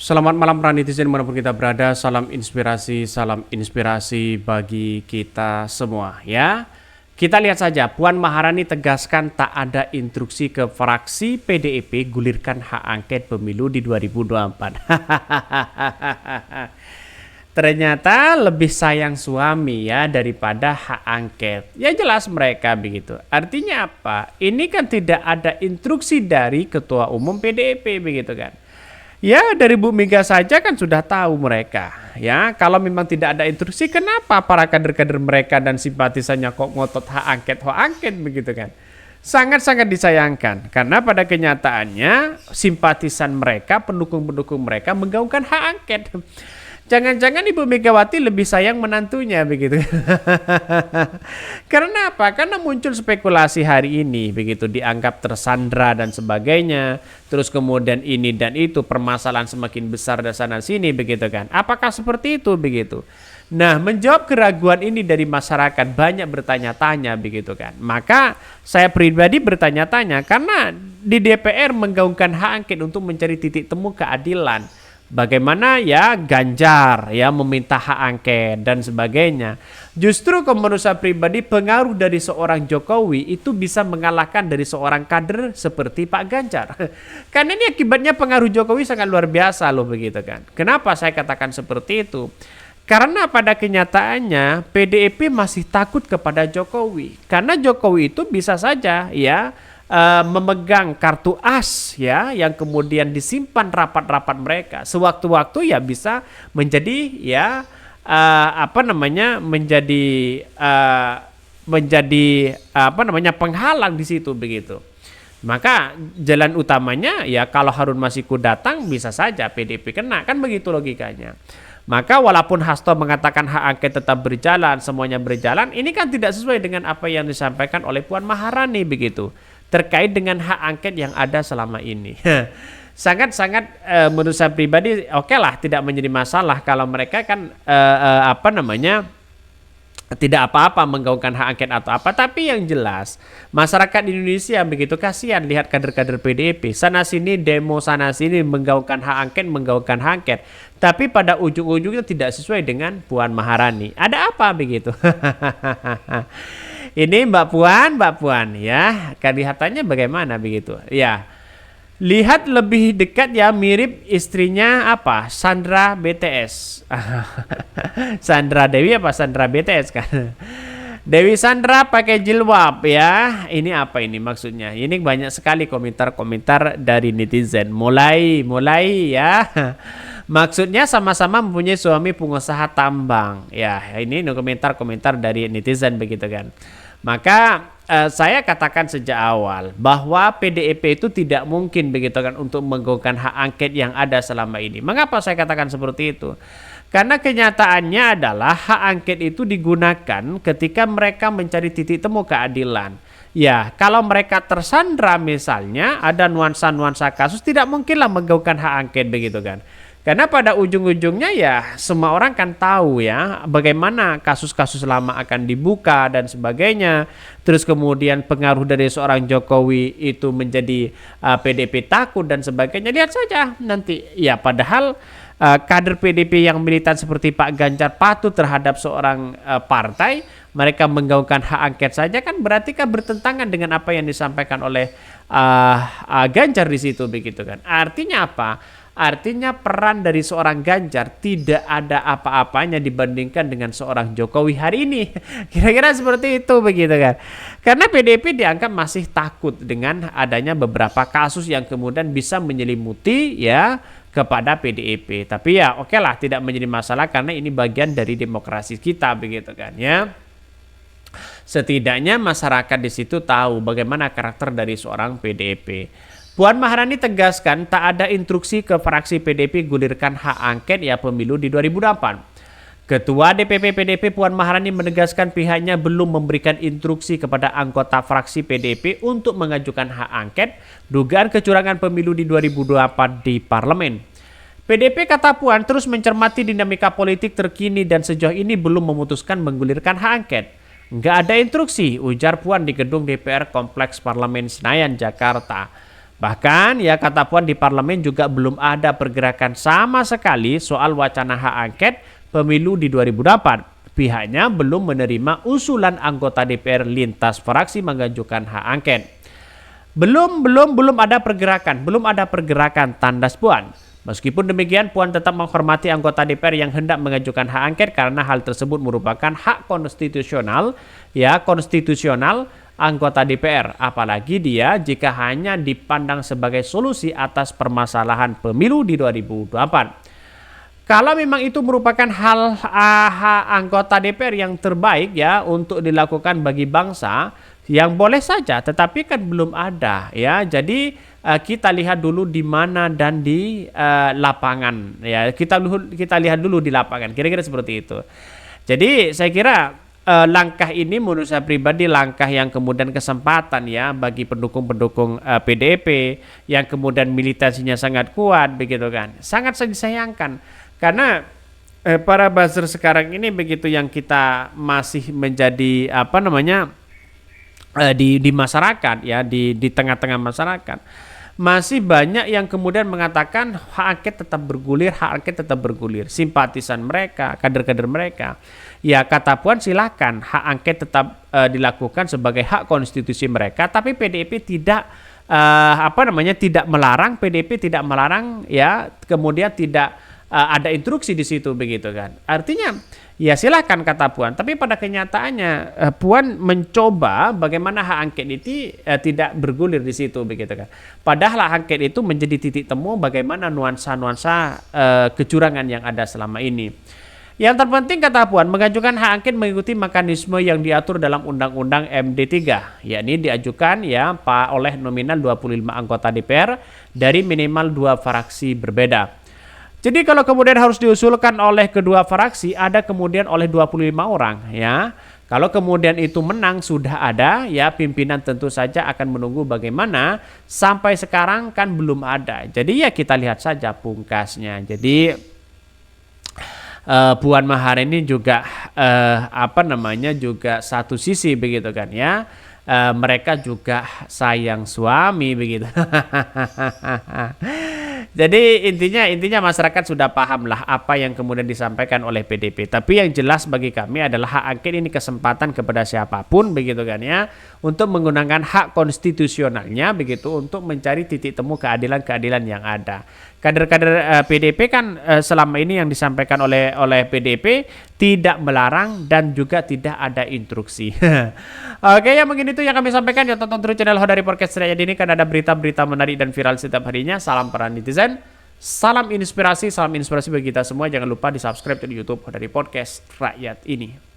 Selamat malam para netizen dimanapun kita berada, salam inspirasi bagi kita semua ya. Kita lihat saja, Puan Maharani tegaskan tak ada instruksi ke fraksi PDIP gulirkan hak angket pemilu di 2024. Ternyata lebih sayang suami ya daripada hak angket. Ya jelas mereka begitu. Artinya apa? Ini kan tidak ada instruksi dari Ketua Umum PDIP begitu kan. Ya dari Bu Mega saja kan sudah tahu mereka. Ya kalau memang tidak ada instruksi, kenapa para kader-kader mereka dan simpatisannya kok ngotot hak angket begitu kan? Sangat-sangat disayangkan karena pada kenyataannya simpatisan mereka, pendukung-pendukung mereka menggaungkan hak angket. Jangan-jangan Ibu Megawati lebih sayang menantunya begitu. Karena apa? Karena muncul spekulasi hari ini begitu, dianggap tersandra dan sebagainya. Terus kemudian ini dan itu, permasalahan semakin besar dari sana sini begitu kan. Apakah seperti itu begitu? Nah, menjawab keraguan ini dari masyarakat, banyak bertanya-tanya begitu kan. Maka saya pribadi bertanya-tanya karena di DPR menggaungkan hak angket untuk mencari titik temu keadilan. Bagaimana ya Ganjar ya meminta hak angket dan sebagainya. Justru menurut saya pribadi pengaruh dari seorang Jokowi itu bisa mengalahkan dari seorang kader seperti Pak Ganjar. Karena ini akibatnya pengaruh Jokowi sangat luar biasa loh begitu kan. Kenapa saya katakan seperti itu? Karena pada kenyataannya PDIP masih takut kepada Jokowi. Karena Jokowi itu bisa saja ya memegang kartu as ya yang kemudian disimpan rapat-rapat mereka sewaktu-waktu ya bisa menjadi ya menjadi penghalang di situ begitu. Maka jalan utamanya ya kalau Harun Masiku datang bisa saja PDIP kena, kan begitu logikanya. Maka walaupun Hasto mengatakan hak angket tetap berjalan, semuanya berjalan, ini kan tidak sesuai dengan apa yang disampaikan oleh Puan Maharani begitu. Terkait dengan hak angket yang ada selama ini. Sangat-sangat menurut saya pribadi oke lah, tidak menjadi masalah kalau mereka kan tidak apa-apa menggaungkan hak angket atau apa. Tapi yang jelas masyarakat Indonesia begitu kasihan lihat kader-kader PDIP sana sini demo sana sini menggaungkan hak angket, tapi pada ujung-ujungnya tidak sesuai dengan Puan Maharani. Ada apa begitu? Ini Mbak Puan ya, kelihatannya bagaimana begitu? Ya, lihat lebih dekat ya, mirip istrinya apa? Sandra BTS. Sandra Dewi apa Sandra BTS kan? Dewi Sandra pakai jilbab ya. Ini apa ini maksudnya? Ini banyak sekali komentar-komentar dari netizen. Mulai ya. Maksudnya sama-sama mempunyai suami pengusaha tambang. Ya, ini komentar-komentar dari netizen begitu kan. Maka saya katakan sejak awal bahwa PDIP itu tidak mungkin begitu kan untuk menggaungkan hak angket yang ada selama ini. Mengapa saya katakan seperti itu? Karena kenyataannya adalah hak angket itu digunakan ketika mereka mencari titik temu keadilan. Ya, kalau mereka tersandra misalnya ada nuansa-nuansa kasus, tidak mungkinlah menggaungkan hak angket begitu kan. Karena pada ujung-ujungnya ya semua orang kan tahu ya bagaimana kasus-kasus lama akan dibuka dan sebagainya. Terus kemudian pengaruh dari seorang Jokowi itu menjadi PDIP takut dan sebagainya. Lihat saja nanti ya, padahal kader PDIP yang militan seperti Pak Ganjar patuh terhadap seorang partai, mereka menggaungkan hak angket saja kan berarti kan bertentangan dengan apa yang disampaikan oleh Ganjar di situ begitu kan. Artinya apa? Artinya peran dari seorang Ganjar tidak ada apa-apanya dibandingkan dengan seorang Jokowi hari ini. Kira-kira seperti itu begitu kan. Karena PDIP dianggap masih takut dengan adanya beberapa kasus yang kemudian bisa menyelimuti ya kepada PDIP. Tapi ya oke lah, tidak menjadi masalah karena ini bagian dari demokrasi kita begitu kan ya. Setidaknya masyarakat di situ tahu bagaimana karakter dari seorang PDIP. Puan Maharani tegaskan tak ada instruksi ke fraksi PDIP gulirkan hak angket ya pemilu di 2024. Ketua DPP PDIP Puan Maharani menegaskan pihaknya belum memberikan instruksi kepada anggota fraksi PDIP untuk mengajukan hak angket dugaan kecurangan pemilu di 2024 di parlemen. PDIP kata Puan terus mencermati dinamika politik terkini dan sejauh ini belum memutuskan menggulirkan hak angket. Nggak ada instruksi, ujar Puan di gedung DPR Kompleks Parlemen Senayan, Jakarta. Bahkan ya kata Puan di parlemen juga belum ada pergerakan sama sekali soal wacana hak angket pemilu di 2008. Pihaknya belum menerima usulan anggota DPR lintas fraksi mengajukan hak angket. Belum ada pergerakan, tandas Puan. Meskipun demikian, Puan tetap menghormati anggota DPR yang hendak mengajukan hak angket karena hal tersebut merupakan hak konstitusional anggota DPR. Apalagi dia jika hanya dipandang sebagai solusi atas permasalahan pemilu di 2024. Kalau memang itu merupakan hak anggota DPR yang terbaik ya untuk dilakukan bagi bangsa, yang boleh saja, tetapi kan belum ada ya. Jadi kita lihat dulu di mana dan di lapangan ya. Kita lihat dulu di lapangan. Kira-kira seperti itu. Jadi saya kira langkah ini menurut saya pribadi langkah yang kemudian kesempatan ya bagi pendukung-pendukung PDIP yang kemudian militansinya sangat kuat begitu kan. Sangat disayangkan karena para buzzer sekarang ini begitu yang kita masih menjadi di masyarakat ya, di tengah-tengah masyarakat masih banyak yang kemudian mengatakan hak angket tetap bergulir, simpatisan mereka, kader-kader mereka. Ya kata Puan silakan hak angket tetap dilakukan sebagai hak konstitusi mereka, tapi PDIP tidak tidak melarang ya, kemudian tidak ada instruksi di situ begitu kan. Artinya ya silakan kata Puan, tapi pada kenyataannya Puan mencoba bagaimana hak angket itu tidak bergulir di situ begitu kan. Padahal hak angket itu menjadi titik temu bagaimana nuansa-nuansa kecurangan yang ada selama ini. Yang terpenting kata Puan mengajukan hak angket mengikuti mekanisme yang diatur dalam Undang-Undang MD3, yakni diajukan ya oleh nominal 25 anggota DPR dari minimal 2 fraksi berbeda. Jadi kalau kemudian harus diusulkan oleh kedua fraksi, ada kemudian oleh 25 orang ya. Kalau kemudian itu menang sudah ada ya, pimpinan tentu saja akan menunggu bagaimana. Sampai sekarang kan belum ada. Jadi ya kita lihat saja pungkasnya. Jadi Puan Maharani juga juga satu sisi begitu kan ya. Mereka juga sayang suami begitu. Jadi intinya masyarakat sudah paham lah apa yang kemudian disampaikan oleh PDIP. Tapi yang jelas bagi kami adalah hak angket ini kesempatan kepada siapapun begitu kan ya, untuk menggunakan hak konstitusionalnya begitu untuk mencari titik temu keadilan yang ada. Kader-kader PDIP kan selama ini yang disampaikan oleh PDIP tidak melarang dan juga tidak ada instruksi. Oke ya, mungkin itu yang kami sampaikan. Ya, tonton terus channel Hodari Podcast Rakyat ini kan ada berita-berita menarik dan viral setiap harinya. Salam para netizen, salam inspirasi bagi kita semua. Jangan lupa di subscribe di YouTube Hodari Podcast Rakyat ini.